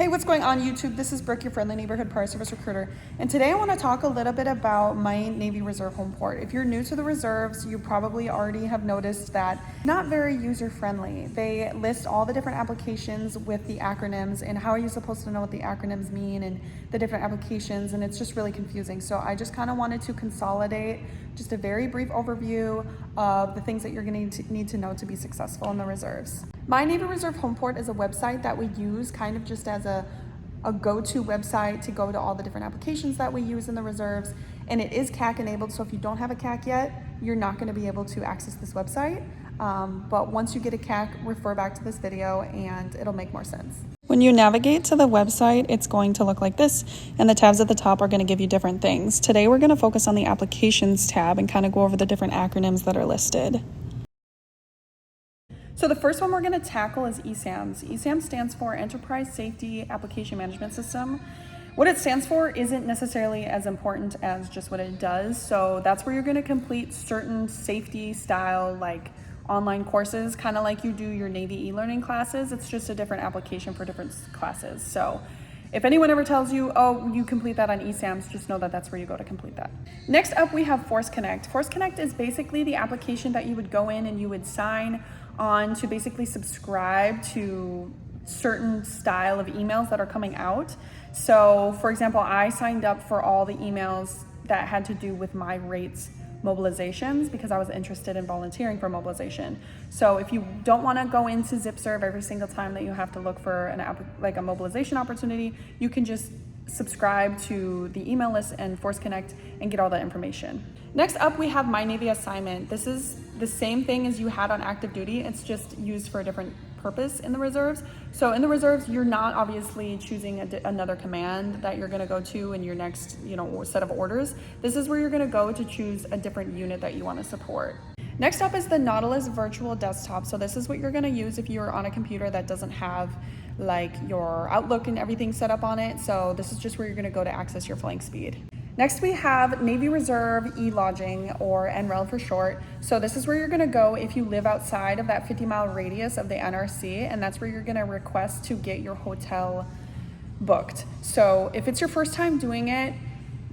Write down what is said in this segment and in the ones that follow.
Hey, what's going on YouTube? This is Brooke, your friendly neighborhood Park Service recruiter. And today I want to talk a little bit about my Navy Reserve Homeport. If you're new to the reserves, you probably already have noticed that it's not very user-friendly. They list all the different applications with the acronyms and how are you supposed to know what the acronyms mean and the different applications, and it's just really confusing. So I just kind of wanted to consolidate just a very brief overview of the things that you're going to need to know to be successful in the reserves. My Navy Reserve Homeport is a website that we use kind of just as a go-to website to go to all the different applications that we use in the reserves, and it is CAC enabled, so if you don't have a CAC yet, you're not going to be able to access this website. But once you get a CAC, refer back to this video and it'll make more sense. When you navigate to the website, it's going to look like this, and the tabs at the top are going to give you different things. Today we're going to focus on the Applications tab and kind of go over the different acronyms that are listed. So the first one we're going to tackle is ESAMS. ESAMS stands for Enterprise Safety Application Management System. What it stands for isn't necessarily as important as just what it does. So that's where you're going to complete certain safety style like online courses, kind of like you do your Navy e-learning classes. It's just a different application for different classes. So if anyone ever tells you, oh, you complete that on ESAMS, just know that that's where you go to complete that. Next up, we have Force Connect. Force Connect is basically the application that you would go in and you would sign on to basically subscribe to certain style of emails that are coming out. So for example, I signed up for all the emails that had to do with my rates mobilizations because I was interested in volunteering for mobilization. So if you don't want to go into ZipServe every single time that you have to look for a mobilization opportunity, you can just subscribe to the email list and Force Connect and get all that information. Next up, we have My Navy Assignment. This is the same thing as you had on active duty. It's just used for a different purpose in the reserves. So in the reserves, you're not obviously choosing another command that you're going to go to in your next set of orders. This is where you're going to go to choose a different unit that you want to support. Next up is the Nautilus Virtual Desktop. So this is what you're going to use if you're on a computer that doesn't have like your Outlook and everything set up on it. So this is just where you're going to go to access your flying speed. Next, we have Navy Reserve e-lodging, or NREL for short. So this is where you're going to go if you live outside of that 50-mile radius of the NRC, and that's where you're going to request to get your hotel booked. So if it's your first time doing it,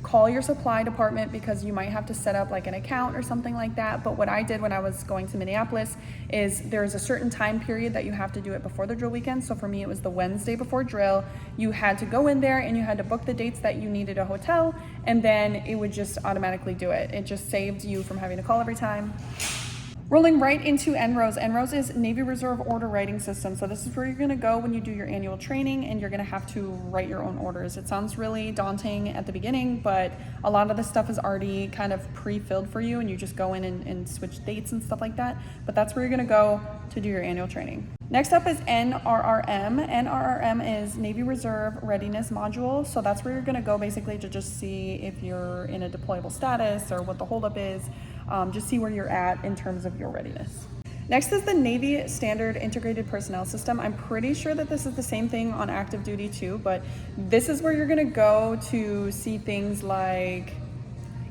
call your supply department because you might have to set up like an account or something like that. But what I did when I was going to Minneapolis is there's a certain time period that you have to do it before the drill weekend. So for me, it was the Wednesday before drill. You had to go in there and you had to book the dates that you needed a hotel, and then it would just automatically do it. It just saved you from having to call every time. Rolling right into NROS. NROS is Navy Reserve Order Writing System. So this is where you're going to go when you do your annual training, and you're going to have to write your own orders. It sounds really daunting at the beginning, but a lot of the stuff is already kind of pre-filled for you, and you just go in and switch dates and stuff like that. But that's where you're going to go to do your annual training. Next up is NRRM. NRRM is Navy Reserve Readiness Module. So that's where you're going to go basically to just see if you're in a deployable status or what the holdup is. Just see where you're at in terms of your readiness. Next is the Navy Standard Integrated Personnel System. I'm pretty sure that this is the same thing on active duty too, but this is where you're going to go to see things like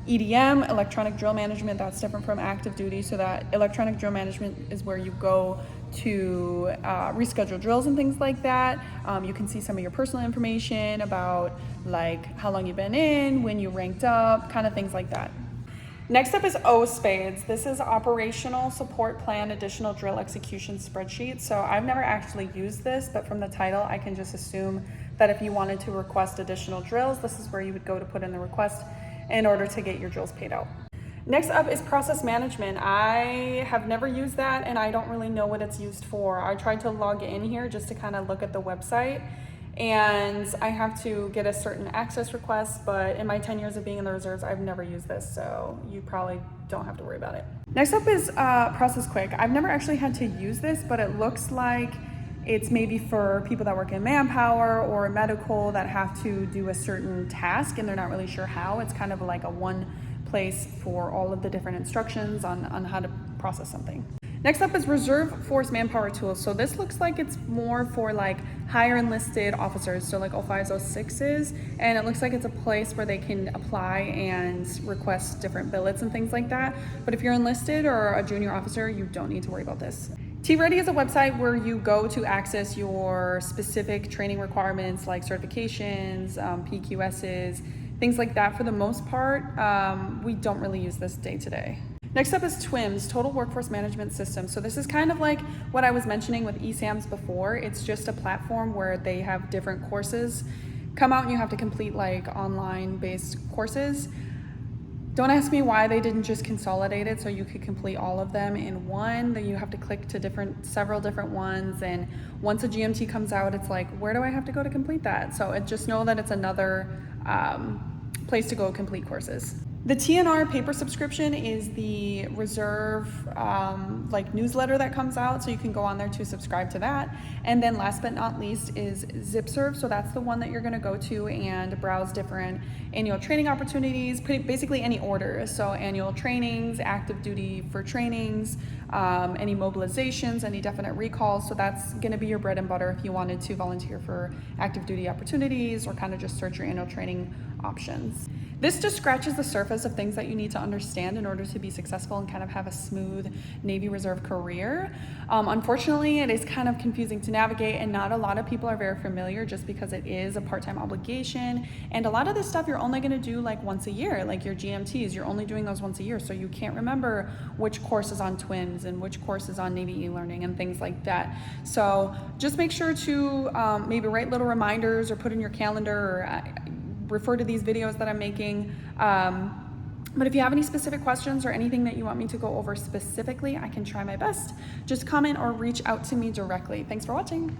EDM, electronic drill management. That's different from active duty. So that electronic drill management is where you go to reschedule drills and things like that. You can see some of your personal information about like how long you've been in, when you ranked up, kind of things like that. Next up is OSPADES. This is Operational Support Plan Additional Drill Execution Spreadsheet. So I've never actually used this, but from the title, I can just assume that if you wanted to request additional drills, this is where you would go to put in the request in order to get your drills paid out. Next up is Process Management. I have never used that, and I don't really know what it's used for. I tried to log in here just to kind of look at the website, and I have to get a certain access request, but in my 10 years of being in the reserves, I've never used this, so you probably don't have to worry about it. Next up is Process Quick. I've never actually had to use this, but it looks like it's maybe for people that work in manpower or medical that have to do a certain task and they're not really sure how. It's kind of like a one place for all of the different instructions on how to process something. Next up is Reserve Force Manpower Tools. So this looks like it's more for like higher enlisted officers, so like 05s, 06s, and it looks like it's a place where they can apply and request different billets and things like that. But if you're enlisted or a junior officer, you don't need to worry about this. T-Ready is a website where you go to access your specific training requirements like certifications, PQSs, things like that. For the most part, we don't really use this day to day. Next up is TWIMS, Total Workforce Management System. So this is kind of like what I was mentioning with eSAMS before. It's just a platform where they have different courses come out and you have to complete like online based courses. Don't ask me why they didn't just consolidate it so you could complete all of them in one. Then you have to click to several different ones, and once a GMT comes out, it's like, where do I have to go to complete that? So just know that it's another place to go complete courses. The TNR paper subscription is the reserve like newsletter that comes out, so you can go on there to subscribe to that. And then last but not least is ZipServe, so that's the one that you're going to go to and browse different annual training opportunities, basically any orders. So annual trainings, active duty for trainings, any mobilizations, any definite recalls. So that's going to be your bread and butter if you wanted to volunteer for active duty opportunities or kind of just search your annual training options. This just scratches the surface of things that you need to understand in order to be successful and kind of have a smooth Navy Reserve career. Unfortunately, it is kind of confusing to navigate, and not a lot of people are very familiar just because it is a part-time obligation. And a lot of this stuff you're only going to do like once a year, like your GMTs, you're only doing those once a year. So you can't remember which course is on TWIMS and which course is on Navy e-learning and things like that. So just make sure to maybe write little reminders or put in your calendar or refer to these videos that I'm making. But if you have any specific questions or anything that you want me to go over specifically, I can try my best. Just comment or reach out to me directly. Thanks for watching.